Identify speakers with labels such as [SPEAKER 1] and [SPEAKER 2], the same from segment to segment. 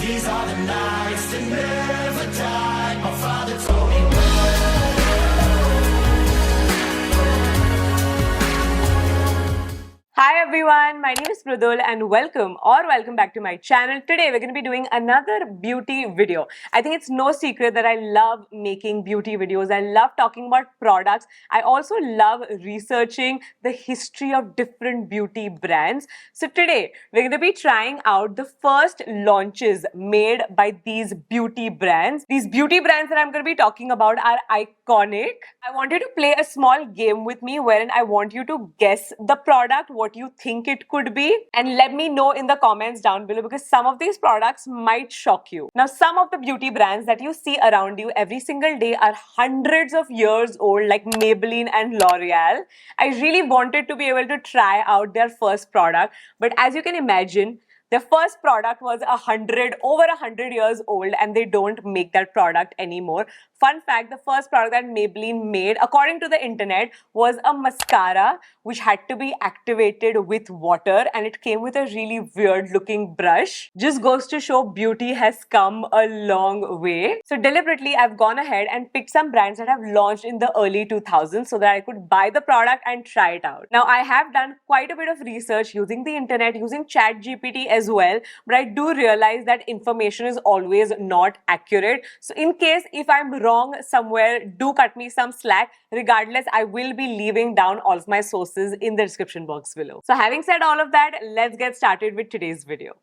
[SPEAKER 1] These are the nights that never die. My father told me.
[SPEAKER 2] Hi everyone, my name is Prudul and welcome back to my channel. Today we're going to be doing another beauty video. I think it's no secret that I love making beauty videos. I love talking about products. I also love researching the history of different beauty brands. So today we're going to be trying out the first launches made by these beauty brands. These beauty brands that I'm going to be talking about are iconic. I want you to play a small game with me wherein I want you to guess the product, what you think it could be, and let me know in the comments down below because some of these products might shock you. Now, some of the beauty brands that you see around you every single day are hundreds of years old, like Maybelline and L'Oreal. I really wanted to be able to try out their first product, but as you can imagine, their first product was over 100 years old and they don't make that product anymore. Fun fact, the first product that Maybelline made, according to the internet, was a mascara which had to be activated with water and it came with a really weird looking brush. Just goes to show beauty has come a long way. So deliberately, I've gone ahead and picked some brands that have launched in the early 2000s so that I could buy the product and try it out. Now, I have done quite a bit of research using the internet, using ChatGPT as well, but I do realize that information is always not accurate. So in case if I'm wrong somewhere, do cut me some slack. Regardless, I will be leaving down all of my sources in the description box below. So having said all of that, let's get started with today's video.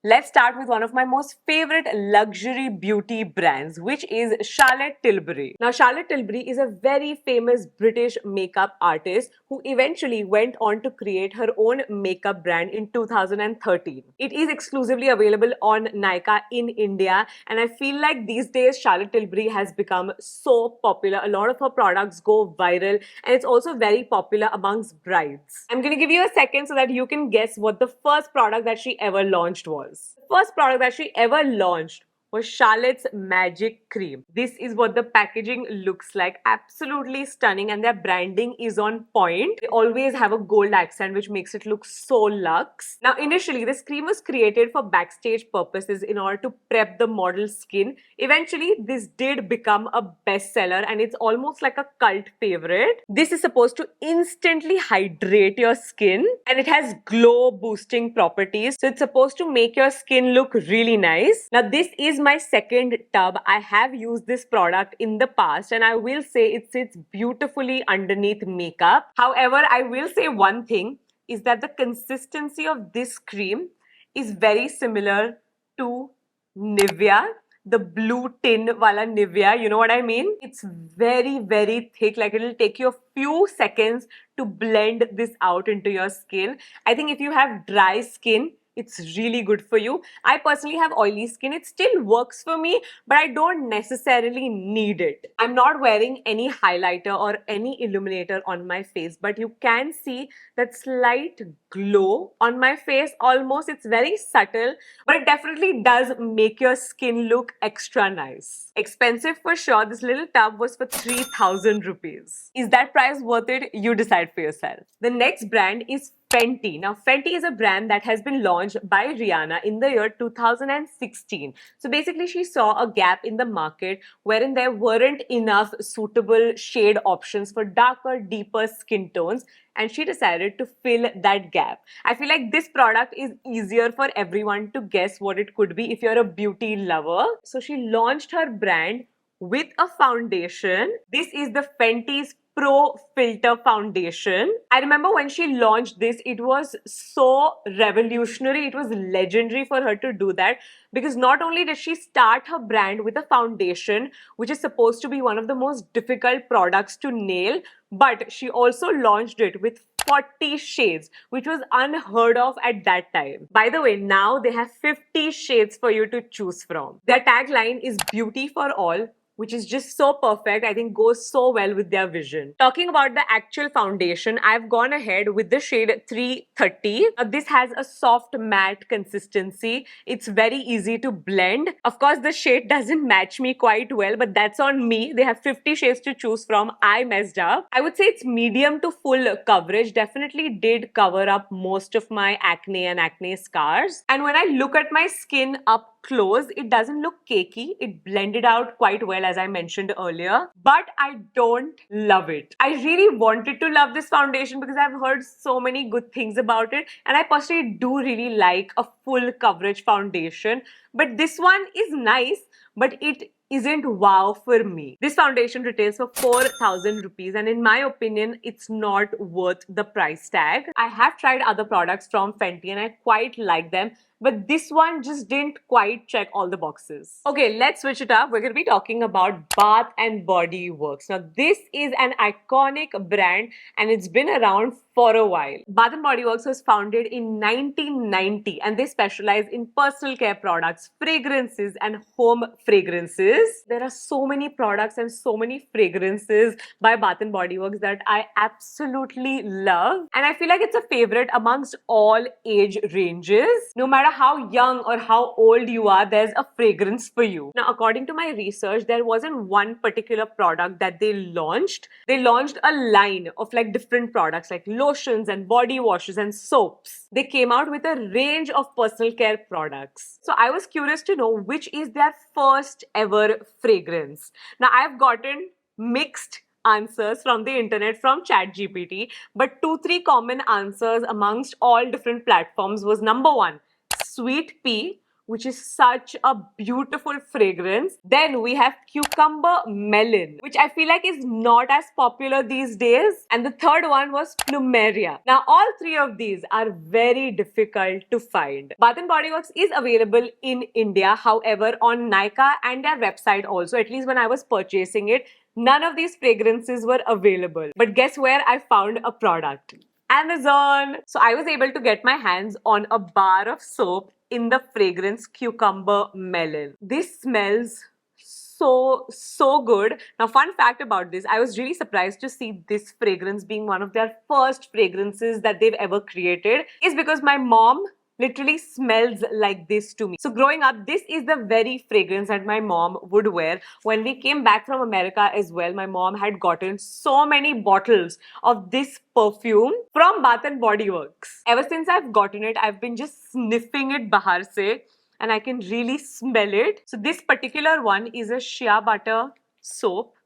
[SPEAKER 2] Let's start with one of my most favorite luxury beauty brands, which is Charlotte Tilbury. Now, Charlotte Tilbury is a very famous British makeup artist who eventually went on to create her own makeup brand in 2013. It is exclusively available on Nykaa in India, and I feel like these days Charlotte Tilbury has become so popular. A lot of her products go viral, and it's also very popular amongst brides. I'm going to give you a second so that you can guess what the first product that she ever launched was. The first product that she ever launched was Charlotte's Magic Cream. This is what the packaging looks like. Absolutely stunning, and their branding is on point. They always have a gold accent which makes it look so luxe. Now, initially, this cream was created for backstage purposes in order to prep the model's skin. Eventually, this did become a bestseller and it's almost like a cult favorite. This is supposed to instantly hydrate your skin and it has glow boosting properties. So it's supposed to make your skin look really nice. Now, this is my second tub. I have used this product in the past and I will say it sits beautifully underneath makeup. However, I will say one thing is that the consistency of this cream is very similar to Nivea, the blue tin wala Nivea, you know what I mean? It's very, very thick, like it'll take you a few seconds to blend this out into your skin. I think if you have dry skin, it's really good for you. I personally have oily skin. It still works for me, but I don't necessarily need it. I'm not wearing any highlighter or any illuminator on my face, but you can see that slight glow on my face almost. It's very subtle, but it definitely does make your skin look extra nice. Expensive for sure. This little tub was for 3,000 rupees. Is that price worth it? You decide for yourself. The next brand is Fenty. Now, Fenty is a brand that has been launched by Rihanna in the year 2016. So basically, she saw a gap in the market wherein there weren't enough suitable shade options for darker, deeper skin tones, and she decided to fill that gap. I feel like this product is easier for everyone to guess what it could be if you're a beauty lover. So she launched her brand with a foundation. This is the Fenty's Pro Filter Foundation. I remember when she launched this, it was so revolutionary. It was legendary for her to do that because not only did she start her brand with a foundation, which is supposed to be one of the most difficult products to nail, but she also launched it with 40 shades, which was unheard of at that time. By the way, now they have 50 shades for you to choose from. Their tagline is beauty for all, which is just so perfect. I think goes so well with their vision. Talking about the actual foundation, I've gone ahead with the shade 330. This has a soft matte consistency. It's very easy to blend. Of course, the shade doesn't match me quite well, but that's on me. They have 50 shades to choose from. I messed up. I would say it's medium to full coverage. Definitely did cover up most of my acne and acne scars. And when I look at my skin up close, it doesn't look cakey. It blended out quite well, as I mentioned earlier, but I don't love it. I really wanted to love this foundation because I've heard so many good things about it, and I personally do really like a full coverage foundation, but this one is nice, but it isn't wow for me. This foundation retails for 4,000 rupees, and in my opinion, it's not worth the price tag. I have tried other products from Fenty and I quite like them, but this one just didn't quite check all the boxes. Okay, let's switch it up. We're going to be talking about Bath and Body Works. Now, this is an iconic brand and it's been around for a while. Bath and Body Works was founded in 1990 and they specialize in personal care products, fragrances and home fragrances. There are so many products and so many fragrances by Bath and Body Works that I absolutely love, and I feel like it's a favorite amongst all age ranges. No matter how young or how old you are, there's a fragrance for you. Now, according to my research, there wasn't one particular product that they launched. They launched a line of like different products like lotions and body washes and soaps. They came out with a range of personal care products. So I was curious to know which is their first ever fragrance. Now, I've gotten mixed answers from the internet from ChatGPT, but 2-3 common answers amongst all different platforms was number one, Sweet Pea, which is such a beautiful fragrance. Then we have Cucumber Melon, which I feel like is not as popular these days. And the third one was Plumeria. Now, all three of these are very difficult to find. Bath & Body Works is available in India. However, on Nykaa and their website also, at least when I was purchasing it, none of these fragrances were available. But guess where I found a product? Amazon. So I was able to get my hands on a bar of soap in the fragrance Cucumber Melon. This smells so good. Now, fun fact about this, I was really surprised to see this fragrance being one of their first fragrances that they've ever created, is because my mom literally smells like this to me. So growing up, this is the very fragrance that my mom would wear. When we came back from America as well, my mom had gotten so many bottles of this perfume from Bath and Body Works. Ever since I've gotten it, I've been just sniffing it bahar se, and I can really smell it. So this particular one is a shea butter soap.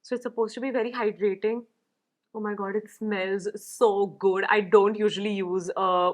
[SPEAKER 2] So it's supposed to be very hydrating. Oh my god, it smells so good. I don't usually use a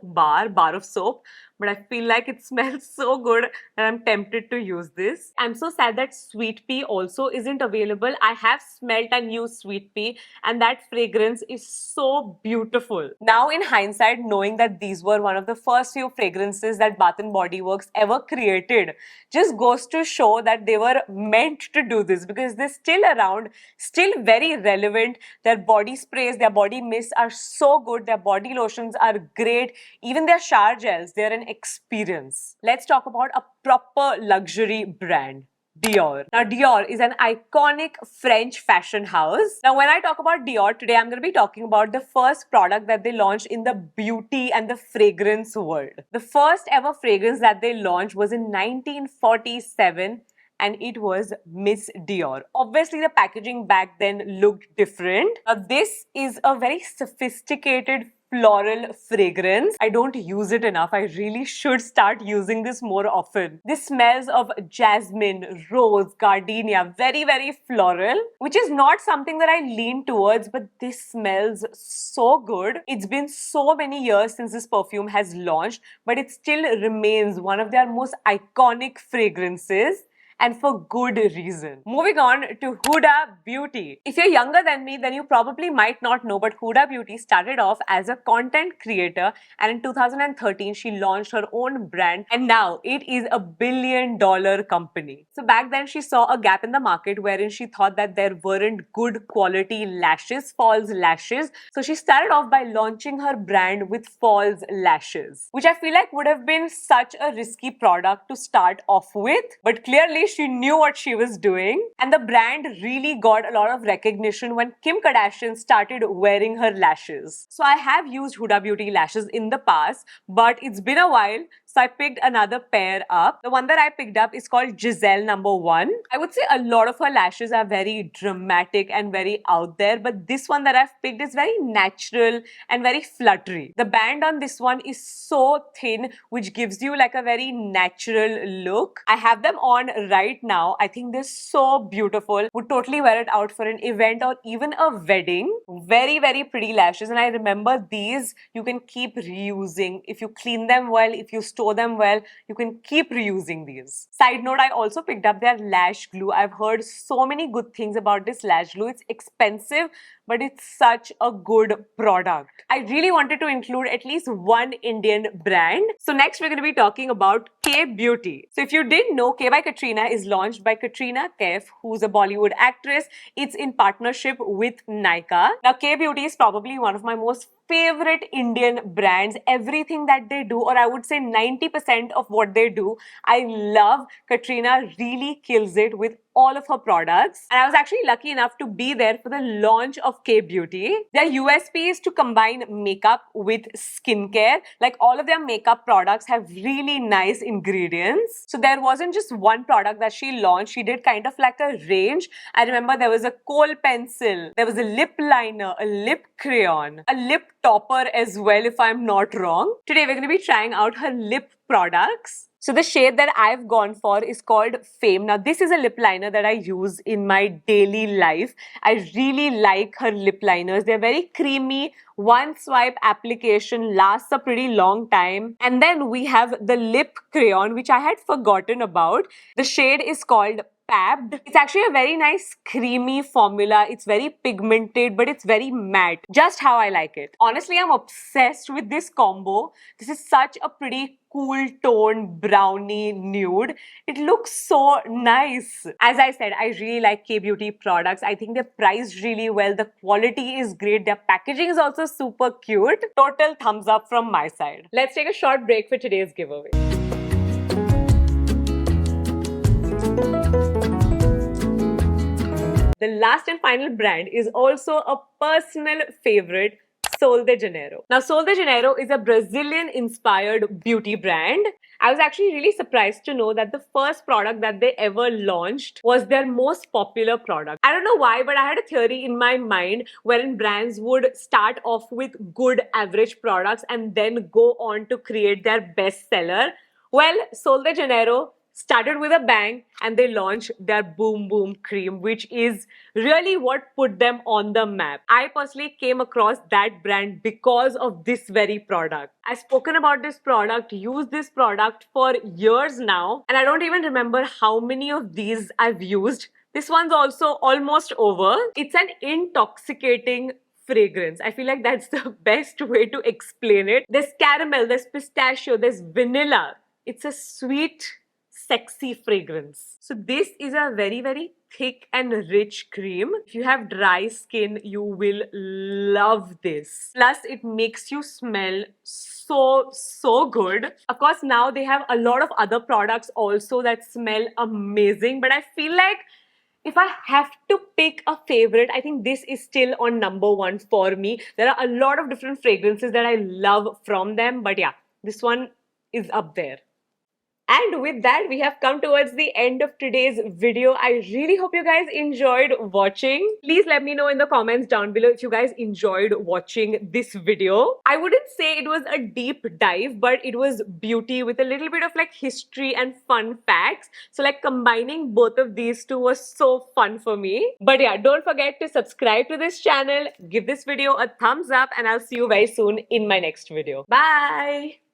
[SPEAKER 2] bar of soap, but I feel like it smells so good that I'm tempted to use this. I'm so sad that Sweet Pea also isn't available. I have smelled and used Sweet Pea, and that fragrance is so beautiful. Now, in hindsight, knowing that these were one of the first few fragrances that Bath & Body Works ever created just goes to show that they were meant to do this, because they're still around, still very relevant. Their body sprays, their body mists are so good. Their body lotions are great. Even their shower gels, they're an experience. Let's talk about a proper luxury brand. Dior. Now, Dior is an iconic French fashion house. Now, when I talk about Dior today, I'm going to be talking about the first product that they launched in the beauty and the fragrance world. The first ever fragrance that they launched was in 1947. And it was Miss Dior. Obviously, the packaging back then looked different. Now, this is a very sophisticated floral fragrance. I don't use it enough. I really should start using this more often. This smells of jasmine, rose, gardenia, very, very floral, which is not something that I lean towards, but this smells so good. It's been so many years since this perfume has launched, but it still remains one of their most iconic fragrances, and for good reason. Moving on to Huda Beauty. If you're younger than me, then you probably might not know, but Huda Beauty started off as a content creator, and in 2013, she launched her own brand, and now it is a billion-dollar company. So back then, she saw a gap in the market wherein she thought that there weren't good quality lashes, false lashes. So she started off by launching her brand with false lashes, which I feel like would have been such a risky product to start off with, but clearly she knew what she was doing. And the brand really got a lot of recognition when Kim Kardashian started wearing her lashes. So I have used Huda Beauty lashes in the past, but it's been a while. So I picked another pair up. The one that I picked up is called Giselle number 1. I would say a lot of her lashes are very dramatic and very out there, but this one that I've picked is very natural and very fluttery. The band on this one is so thin, which gives you like a very natural look. I have them on right now. I think they're so beautiful. Would totally wear it out for an event or even a wedding. Very, very pretty lashes. And I remember these you can keep reusing. If you clean them well, if you store them well, you can keep reusing these. Side note, I also picked up their lash glue. I've heard so many good things about this lash glue. It's expensive, but it's such a good product. I really wanted to include at least one Indian brand. So next we're going to be talking about K Beauty. So if you didn't know, K by Katrina is launched by Katrina Kaif, who's a Bollywood actress. It's in partnership with Nykaa. Now K Beauty is probably one of my most favorite Indian brands. Everything that they do, or I would say 90% of what they do, I love. Katrina really kills it with all of her products. And I was actually lucky enough to be there for the launch of K Beauty. Their USP is to combine makeup with skincare. Like all of their makeup products have really nice ingredients. So there wasn't just one product that she launched. She did kind of like a range. I remember there was a kohl pencil, there was a lip liner, a lip crayon, a lip topper as well, if I'm not wrong. Today we're going to be trying out her lip products. So the shade that I've gone for is called Fame. Now this is a lip liner that I use in my daily life. I really like her lip liners. They're very creamy. One swipe application lasts a pretty long time. And then we have the lip crayon, which I had forgotten about. The shade is called Pabbed. It's actually a very nice creamy formula. It's very pigmented, but it's very matte. Just how I like it. Honestly, I'm obsessed with this combo. This is such a pretty cool tone brownie nude. It looks so nice. As I said, I really like K Beauty products. I think they're priced really well. The quality is great. Their packaging is also super cute. Total thumbs up from my side. Let's take a short break for today's giveaway. The last and final brand is also a personal favorite, Sol de Janeiro. Now, Sol de Janeiro is a Brazilian-inspired beauty brand. I was actually really surprised to know that the first product that they ever launched was their most popular product. I don't know why, but I had a theory in my mind wherein brands would start off with good average products and then go on to create their best seller. Well, Sol de Janeiro started with a bang and they launched their Boom Boom Cream, which is really what put them on the map. I personally came across that brand because of this very product. I've spoken about this product, used this product for years now, and I don't even remember how many of these I've used. This one's also almost over. It's an intoxicating fragrance. I feel like that's the best way to explain it. There's caramel, there's pistachio, there's vanilla. It's a sweet, sexy fragrance. So this is a very, very thick and rich cream. If you have dry skin, you will love this. Plus, it makes you smell so good. Of course, now they have a lot of other products also that smell amazing, but I feel like if I have to pick a favorite, I think this is still on number 1 for me. There are a lot of different fragrances that I love from them, but yeah, this one is up there. And with that, we have come towards the end of today's video. I really hope you guys enjoyed watching. Please let me know in the comments down below if you guys enjoyed watching this video. I wouldn't say it was a deep dive, but it was beauty with a little bit of like history and fun facts. So like combining both of these two was so fun for me. But yeah, don't forget to subscribe to this channel, give this video a thumbs up, and I'll see you very soon in my next video. Bye!